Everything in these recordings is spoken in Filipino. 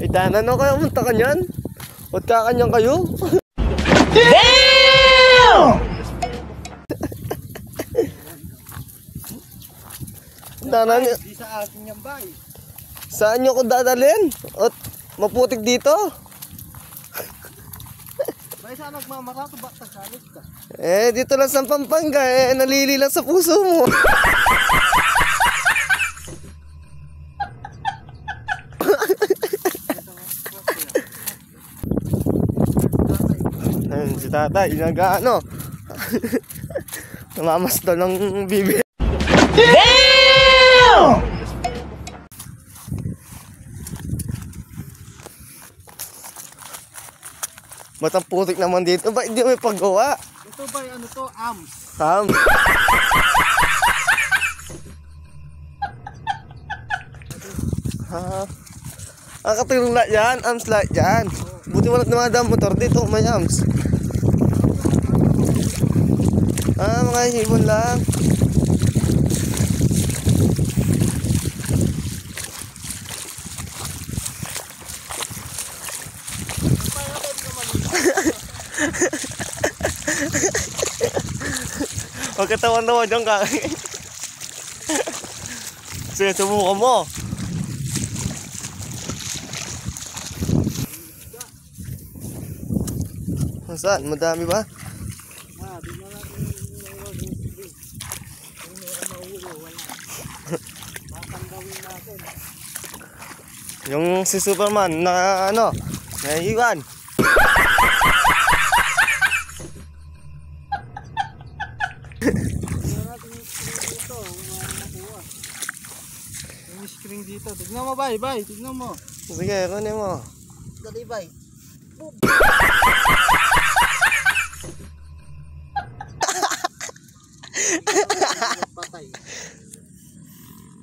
Ay, danan ako kayo, munta ka niyan. Huwag kakanyang kayo. Damn! Danan niyo. Di sa akin yan, bay. Saan nyo ko dadalhin? At maputik dito. Bay, saan nagmamarato ba? Tagsalit ka. Eh, dito lang sa Pampanga. Eh, nalili lang sa puso mo. Ayun, si tatay, nag-ano. Namamasdal ng bibig. Damn! Ba't ang putik naman dito? Ba, hindi may paggawa. Ito bay, ano to? Ams. Sam. Ha? Ang katilong light yan, arms light yan. Buti wala dumadaan motor dito, may arms. Ah, mga hibon lang. Huwag katawan-tawa dyan ka. Sige, subukan mo. Saan? Madami ba? Ah, di na natin yung kung meron mahuli, wala. Tatandawin natin. Yung si Superman na ano, naiiwan. Tignan natin yung screen dito, kung meron makuha. Yung screen dito, tignan mo bay, tignan mo. Sige, kunin mo. Dali bay. Patay.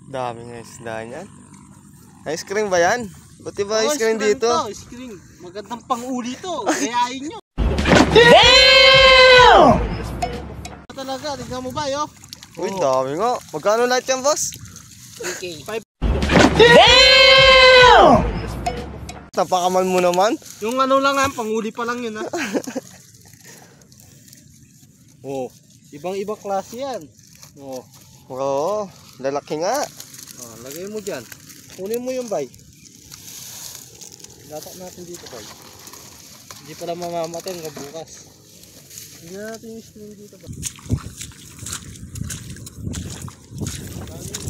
Dami nga isda niyan. Ice cream ba yan? Buti ba Oh, ice cream dito? To, screen. Magandang pang-uli to. Kayain nyo. Damn! Talaga, tignan mo ba, yo? Uy, dami nga. Magkano lahat yan, boss? 3K. Damn! Napakamal mo naman. Yung ano lang nga, pang-uli pa lang yun, ha? Oh, ibang-ibang klase yan. Oh. Oo, lalaki nga. Oh, lagay mo dyan. Kunin mo yung bay. Latak natin dito, bay. Hindi pala mamamatay hanggang bukas. Tignan natin yung screen dito, bay.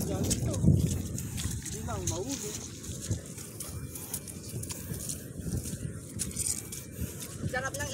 Dami ito. Hindi lang, mahuli. Sarap ng